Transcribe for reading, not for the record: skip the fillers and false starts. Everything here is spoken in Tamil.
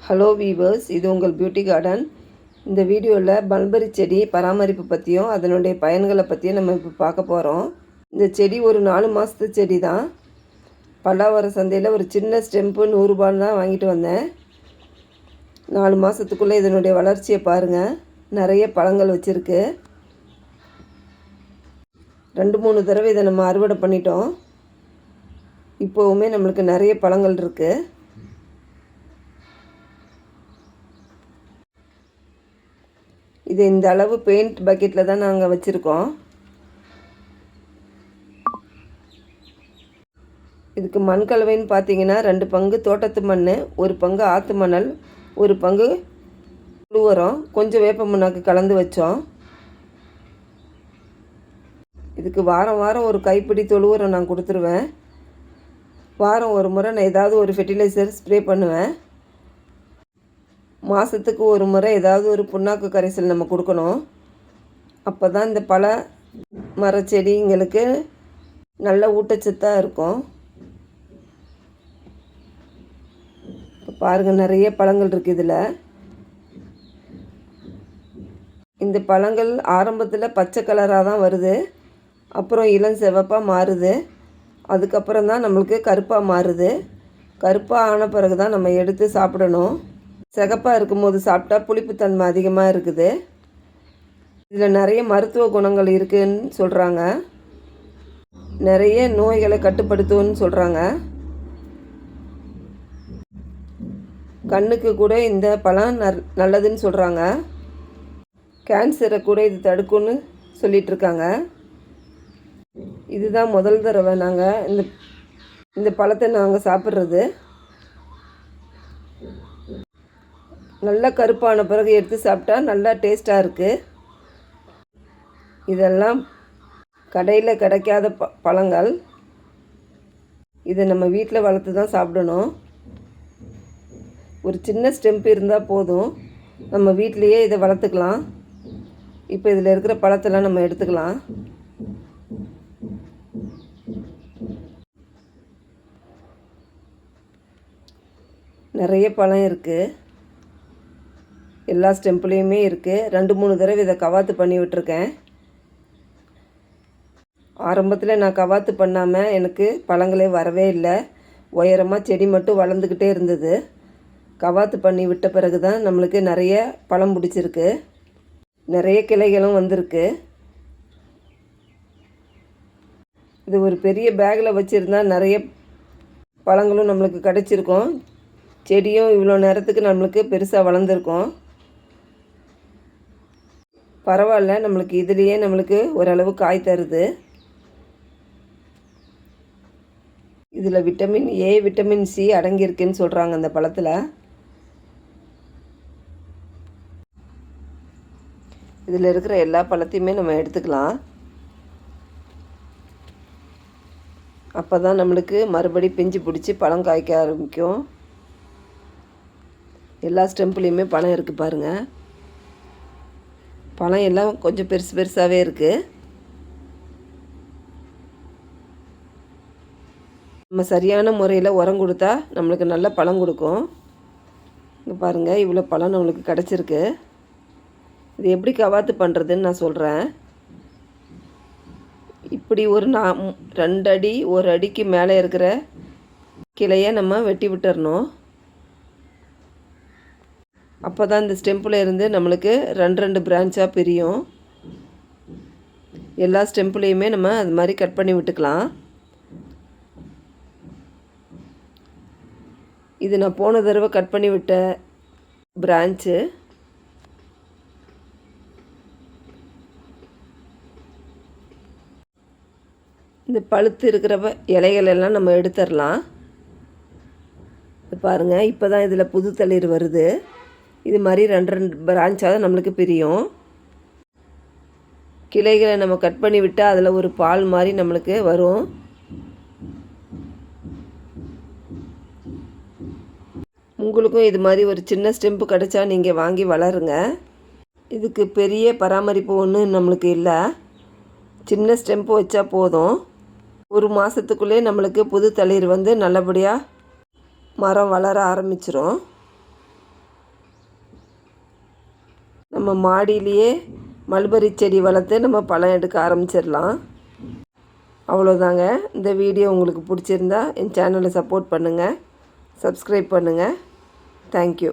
ஹலோ வீவர்ஸ், இது உங்கள் பியூட்டி கார்டன். இந்த வீடியோவில் மல்பரி செடி பராமரிப்பு பற்றியும் அதனுடைய பயன்களை பற்றியும் நம்ம இப்போ பார்க்க போகிறோம். இந்த செடி ஒரு 4 மாதத்து செடி தான். பல்லாவர சந்தையில் ஒரு சின்ன ஸ்டெம்பு 100 ரூபான்னு தான் வாங்கிட்டு வந்தேன். 4 மாதத்துக்குள்ளே இதனுடைய வளர்ச்சியை பாருங்கள். நிறைய பழங்கள் வச்சுருக்கு. 2-3 தடவை இதை நம்ம அறுவடை பண்ணிட்டோம். இப்போவுமே நம்மளுக்கு நிறைய பழங்கள் இருக்குது. இது இந்த அளவு பெயிண்ட் பக்கெட்டில் தான் நாங்கள் வச்சுருக்கோம். இதுக்கு மண் கலவைன்னு பார்த்தீங்கன்னா 2 பங்கு தோட்டத்து மண், 1 பங்கு ஆற்று மணல், 1 பங்கு புழு உரம், கொஞ்சம் வேப்ப முன்னாக்கு கலந்து வச்சோம். இதுக்கு வாரம் வாரம் ஒரு கைப்பிடி தொழு உரம் நான் கொடுத்துருவேன். வாரம் ஒரு முறை நான் ஏதாவது ஒரு ஃபெர்டிலைசர் ஸ்ப்ரே பண்ணுவேன். மாதத்துக்கு ஒரு முறை ஏதாவது ஒரு புண்ணாக்கு கரைசல் நம்ம கொடுக்கணும். அப்போ தான் இந்த பழ மரச்செடிங்களுக்கு நல்ல ஊட்டச்சத்தாக இருக்கும். இப்போ பாருங்கள், நிறைய பழங்கள் இருக்குது இதில். இந்த பழங்கள் ஆரம்பத்தில் பச்சை கலராக தான் வருது, அப்புறம் இளம் சிவப்பாக மாறுது, அதுக்கப்புறம் தான் நம்மளுக்கு கருப்பாக மாறுது. கருப்பாக ஆன பிறகு தான் நம்ம எடுத்து சாப்பிடணும். சிகப்பாக இருக்கும்போது சாப்பிட்டா புளிப்புத்தன்மை அதிகமாக இருக்குது. இதில் நிறைய மருத்துவ குணங்கள் இருக்குதுன்னு சொல்கிறாங்க. நிறைய நோய்களை கட்டுப்படுத்துன்னு சொல்கிறாங்க. கண்ணுக்கு கூட இந்த பழம் நல்லதுன்னு சொல்கிறாங்க. கேன்சரை கூட இது தடுக்கும்னு சொல்லிகிட்ருக்காங்க. இதுதான் முதல் தடவை நாங்கள் இந்த பழத்தை நாங்கள் சாப்பிட்றது. நல்லா கருப்பான பிறகு எடுத்து சாப்பிட்டா நல்லா டேஸ்ட்டாக இருக்குது. இதெல்லாம் கடையில் கிடைக்காத பழங்கள். இதை நம்ம வீட்டில் வளர்த்து தான் சாப்பிடணும். ஒரு சின்ன ஸ்டெம்ப் இருந்தால் போதும், நம்ம வீட்டிலையே இதை வளர்த்துக்கலாம். இப்போ இதில் இருக்கிற பழத்தெல்லாம் நம்ம எடுத்துக்கலாம். நிறைய பழம் இருக்குது, எல்லா ஸ்டெம்ப்லேயுமே இருக்குது. 2-3 தடவை இதை கவாத்து பண்ணி விட்டுருக்கேன். ஆரம்பத்தில் நான் கவாத்து பண்ணாமல் எனக்கு பழங்களே வரவே இல்லை. உயரமாக செடி மட்டும் வளர்ந்துக்கிட்டே இருந்தது. கவாத்து பண்ணி விட்ட பிறகு தான் நம்மளுக்கு நிறைய பழம் பிடிச்சிருக்கு. நிறைய கிளைகளும் வந்திருக்கு. இது ஒரு பெரிய பேக்கில் வச்சுருந்தா நிறைய பழங்களும் நம்மளுக்கு கிடச்சிருக்கும். செடியும் இவ்வளோ நேரத்துக்கு நம்மளுக்கு பெருசாக வளர்ந்துருக்கும். பரவாயில்ல, நம்மளுக்கு இதுலேயே நம்மளுக்கு ஓரளவு காய் தருது. இதில் விட்டமின் ஏ, விட்டமின் சி அடங்கியிருக்குன்னு சொல்கிறாங்க அந்த பழத்தில். இதில் இருக்கிற எல்லா பழத்தையுமே நம்ம எடுத்துக்கலாம். அப்போ தான் நம்மளுக்கு மறுபடி பிஞ்சு பிடிச்சி பழம் காய்க்க ஆரம்பிக்கும். எல்லா ஸ்டெம்ப்லேயுமே பழம் இருக்குது பாருங்கள். பழம் எல்லாம் கொஞ்சம் பெருசு பெருசாகவே இருக்குது. நம்ம சரியான முறையில் உரம் கொடுத்தா நம்மளுக்கு நல்ல பழம் கொடுக்கும். இங்கே பாருங்கள், இவ்வளோ பழம் நம்மளுக்கு கிடச்சிருக்கு. இது எப்படி கவாத்து பண்ணுறதுன்னு நான் சொல்கிறேன். இப்படி ஒரு 2 அடி 1 அடிக்கு மேலே இருக்கிற கிளையை நம்ம வெட்டி விட்டுறணும். அப்போ தான் இந்த ஸ்டெம்பில் இருந்து நம்மளுக்கு 2 பிரான்ச்சாக பிரியும். எல்லா ஸ்டெம்ப்லேயுமே நம்ம அது மாதிரி கட் பண்ணி விட்டுக்கலாம். இது நான் போன தடவை கட் பண்ணி விட்ட பிரான்ச்சு. இந்த பழுத்து இருக்கிற இலைகள் எல்லாம் நம்ம எடுத்துடலாம். பாருங்கள், இப்போ தான் இதில் புது தளிர் வருது. இது மாதிரி 2 பிரான்ச்சாக நம்மளுக்கு பிரியும். கிளைகளை நம்ம கட் பண்ணி விட்டால் அதில் ஒரு பால் மாதிரி நம்மளுக்கு வரும். உங்களுக்கும் இது மாதிரி ஒரு சின்ன ஸ்டெம்பு கிடச்சா நீங்கள் வாங்கி வளருங்க. இதுக்கு பெரிய பராமரிப்பு ஒன்றும் நம்மளுக்கு இல்லை. சின்ன ஸ்டெம்பு வச்சா போதும். 1 மாதத்துக்குள்ளே நம்மளுக்கு புது தளிர் வந்து நல்லபடியாக மரம் வளர ஆரம்பிச்சிரும். நம்ம மாடியிலேயே மல்பரி செடி வளர்த்து நம்ம பழம் எடுக்க ஆரம்பிச்சிடலாம். அவ்வளோதாங்க. இந்த வீடியோ உங்களுக்கு பிடிச்சிருந்தா என் சேனலை சப்போர்ட் பண்ணுங்கள், சப்ஸ்கிரைப் பண்ணுங்கள். தேங்க்யூ.